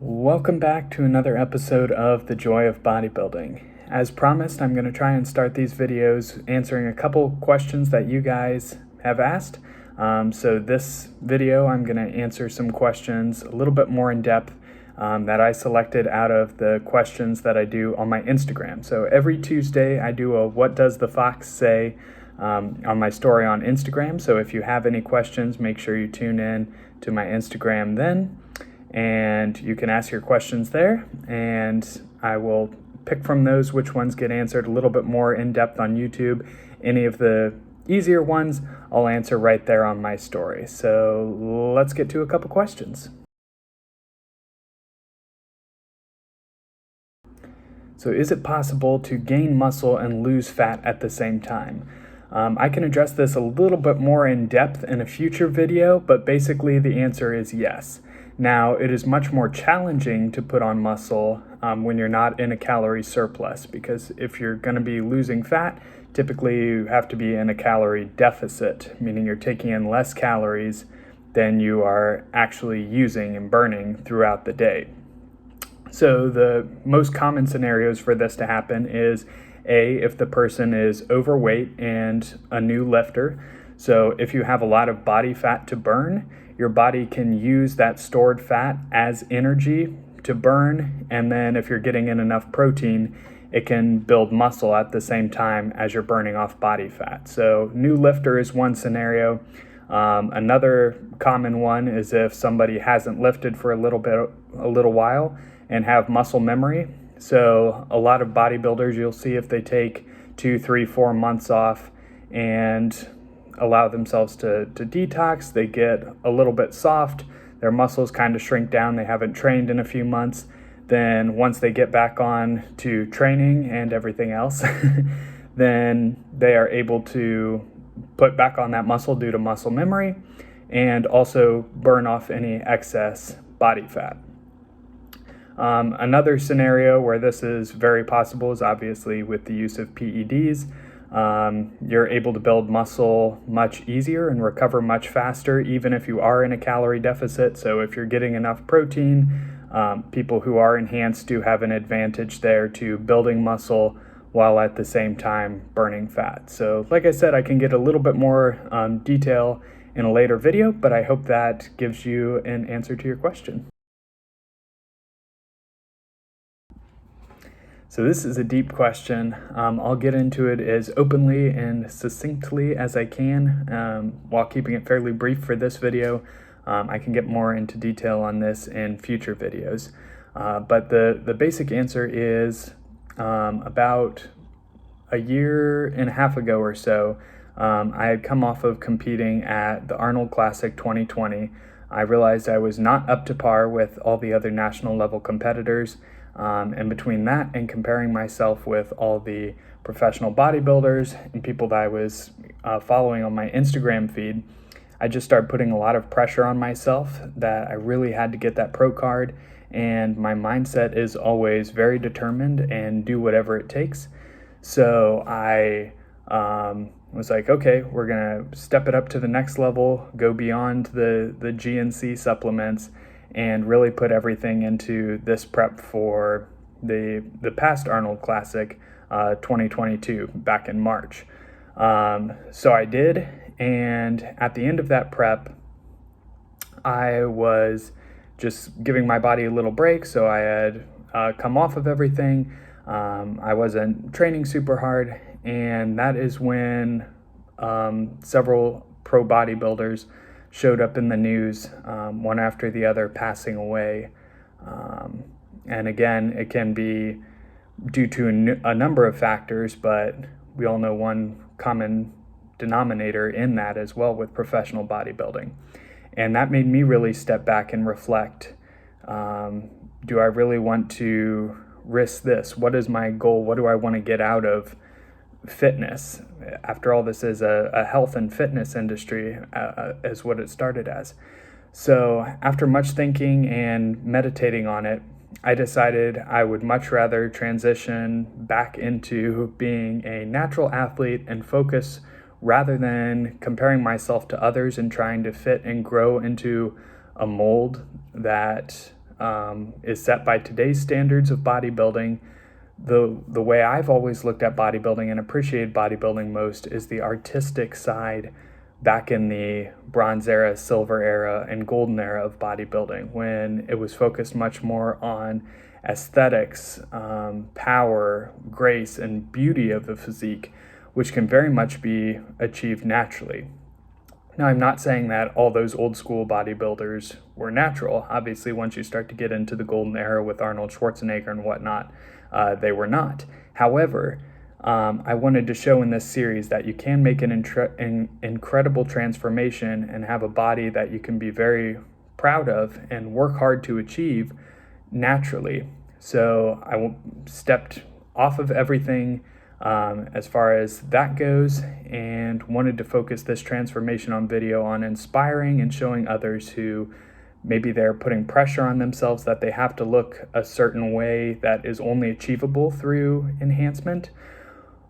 Welcome back to another episode of The Joy of Bodybuilding. As promised, I'm going to try and start these videos answering a couple questions that you guys have asked. So this video, I'm going to answer some questions a little bit more in depth that I selected out of the questions that I do on my Instagram. So every Tuesday, I do a What Does the Fox Say on my story on Instagram. So if you have any questions, make sure you tune in to my Instagram then. And you can ask your questions there, and I will pick from those which ones get answered a little bit more in depth on YouTube. Any of the easier ones, I'll answer right there on my story. So let's get to a couple questions. So is it possible to gain muscle and lose fat at the same time? I can address this a little bit more in depth in a future video, but basically the answer is yes. Now, it is much more challenging to put on muscle when you're not in a calorie surplus, because if you're going to be losing fat, typically you have to be in a calorie deficit, meaning you're taking in less calories than you are actually using and burning throughout the day. So the most common scenarios for this to happen is if the person is overweight and a new lifter. So if you have a lot of body fat to burn, your body can use that stored fat as energy to burn, and then if you're getting in enough protein, it can build muscle at the same time as you're burning off body fat. So new lifter is one scenario. Another common one is if somebody hasn't lifted for a little while and have muscle memory. So a lot of bodybuilders, you'll see if they take 2, 3, 4 months off and allow themselves to detox, they get a little bit soft, their muscles kind of shrink down, they haven't trained in a few months. Then once they get back on to training and everything else, then they are able to put back on that muscle due to muscle memory and also burn off any excess body fat. Another scenario where this is very possible is obviously with the use of PEDs. You're able to build muscle much easier and recover much faster, even if you are in a calorie deficit. So if you're getting enough protein, people who are enhanced do have an advantage there to building muscle while at the same time burning fat. So like I said, I can get a little bit more detail in a later video, but I hope that gives you an answer to your question. So this is a deep question. I'll get into it as openly and succinctly as I can while keeping it fairly brief for this video. I can get more into detail on this in future videos. But the basic answer is about a year and a half ago or so, I had come off of competing at the Arnold Classic 2020. I realized I was not up to par with all the other national level competitors. And between that and comparing myself with all the professional bodybuilders and people that I was following on my Instagram feed, I just started putting a lot of pressure on myself that I really had to get that pro card. And my mindset is always very determined and do whatever it takes. So I was like, okay, we're going to step it up to the next level, go beyond the GNC supplements, and really put everything into this prep for the past Arnold Classic 2022 back in March. So I did, and at the end of that prep, I was just giving my body a little break. So I had come off of everything. I wasn't training super hard, and that is when several pro bodybuilders showed up in the news, one after the other, passing away. And again, it can be due to a number of factors, but we all know one common denominator in that as well with professional bodybuilding. And that made me really step back and reflect. Do I really want to risk this? What is my goal? What do I want to get out of fitness? After all, this is a health and fitness industry is what it started as. So after much thinking and meditating on it, I decided I would much rather transition back into being a natural athlete and focus rather than comparing myself to others and trying to fit and grow into a mold that is set by today's standards of bodybuilding. The way I've always looked at bodybuilding and appreciated bodybuilding most is the artistic side back in the bronze era, silver era, and golden era of bodybuilding, when it was focused much more on aesthetics, power, grace, and beauty of the physique, which can very much be achieved naturally. Now, I'm not saying that all those old school bodybuilders were natural. Obviously, once you start to get into the golden era with Arnold Schwarzenegger and whatnot, they were not. However, I wanted to show in this series that you can make an incredible transformation and have a body that you can be very proud of and work hard to achieve naturally. So I stepped off of everything as far as that goes, and wanted to focus this transformation on video on inspiring and showing others who maybe they're putting pressure on themselves that they have to look a certain way that is only achievable through enhancement,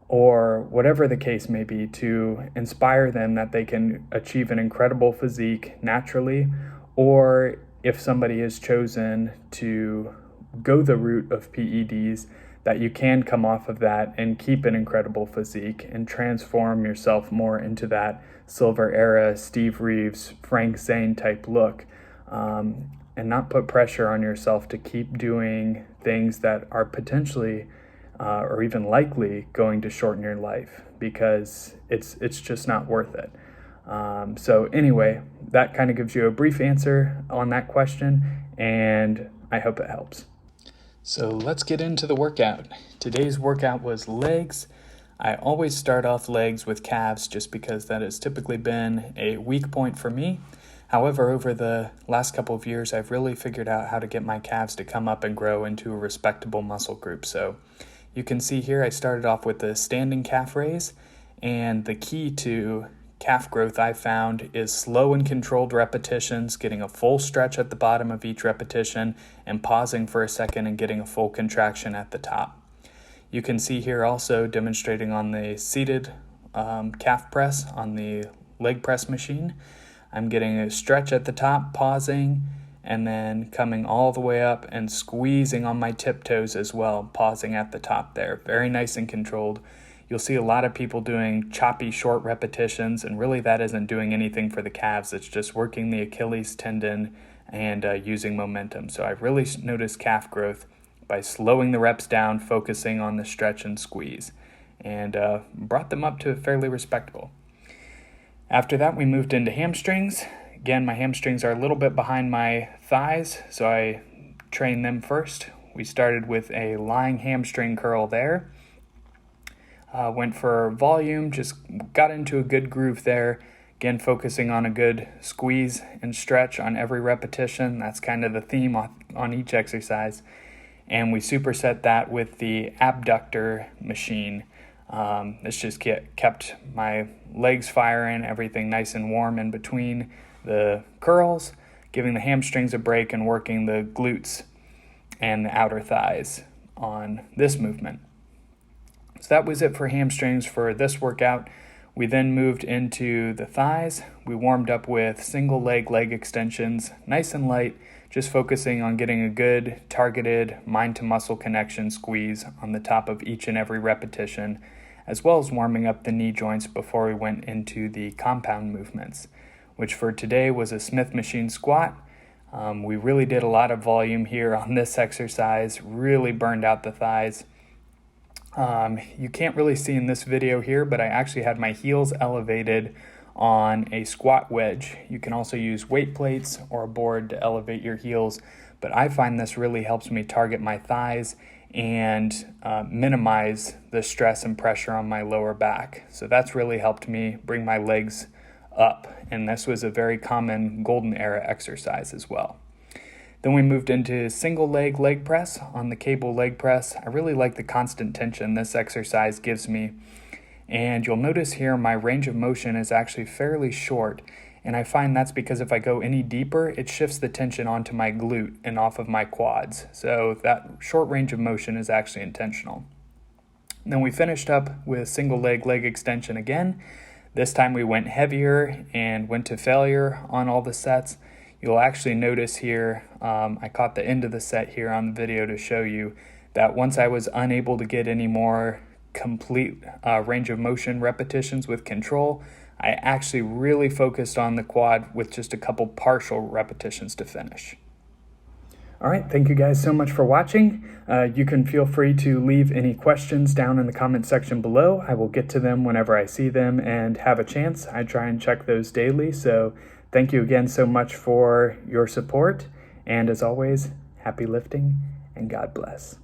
or whatever the case may be, to inspire them that they can achieve an incredible physique naturally, or if somebody has chosen to go the route of PEDs, that you can come off of that and keep an incredible physique and transform yourself more into that silver era Steve Reeves, Frank Zane type look, and not put pressure on yourself to keep doing things that are potentially or even likely going to shorten your life, because it's just not worth it. So anyway, that kind of gives you a brief answer on that question, and I hope it helps. So let's get into the workout. Today's workout was legs. I always start off legs with calves just because that has typically been a weak point for me. However, over the last couple of years, I've really figured out how to get my calves to come up and grow into a respectable muscle group. So you can see here I started off with the standing calf raise, and the key to calf growth I found is slow and controlled repetitions, getting a full stretch at the bottom of each repetition and pausing for a second and getting a full contraction at the top. You can see here also demonstrating on the seated calf press on the leg press machine. I'm getting a stretch at the top, pausing, and then coming all the way up and squeezing on my tiptoes as well, pausing at the top there. Very nice and controlled. You'll see a lot of people doing choppy short repetitions, and really that isn't doing anything for the calves. It's just working the Achilles tendon and using momentum. So I really noticed calf growth by slowing the reps down, focusing on the stretch and squeeze, and brought them up to fairly respectable. After that, we moved into hamstrings. Again, my hamstrings are a little bit behind my thighs, so I trained them first. We started with a lying hamstring curl there. Went for volume, just got into a good groove there. Again, focusing on a good squeeze and stretch on every repetition. That's kind of the theme on each exercise. And we superset that with the Abductor machine. This just kept my legs firing, everything nice and warm in between the curls, giving the hamstrings a break and working the glutes and the outer thighs on this movement. So that was it for hamstrings for this workout. We then moved into the thighs. We warmed up with single leg extensions, nice and light, just focusing on getting a good targeted mind to muscle connection squeeze on the top of each and every repetition, as well as warming up the knee joints before we went into the compound movements, which for today was a Smith machine squat. We really did a lot of volume here on this exercise, really burned out the thighs. You can't really see in this video here, but I actually had my heels elevated on a squat wedge. You can also use weight plates or a board to elevate your heels, but I find this really helps me target my thighs and minimize the stress and pressure on my lower back. So that's really helped me bring my legs up, and this was a very common golden era exercise as well. Then we moved into single leg press on the cable leg press. I really like the constant tension this exercise gives me. And you'll notice here my range of motion is actually fairly short. And I find that's because if I go any deeper, it shifts the tension onto my glute and off of my quads. So that short range of motion is actually intentional. And then we finished up with single leg extension again. This time we went heavier and went to failure on all the sets. you'll actually notice here, I caught the end of the set here on the video to show you that once I was unable to get any more complete range of motion repetitions with control, I actually really focused on the quad with just a couple partial repetitions to finish. All right, thank you guys so much for watching. You can feel free to leave any questions down in the comment section below. I will get to them whenever I see them and have a chance. I try and check those daily, so thank you again so much for your support. And as always, happy lifting and God bless.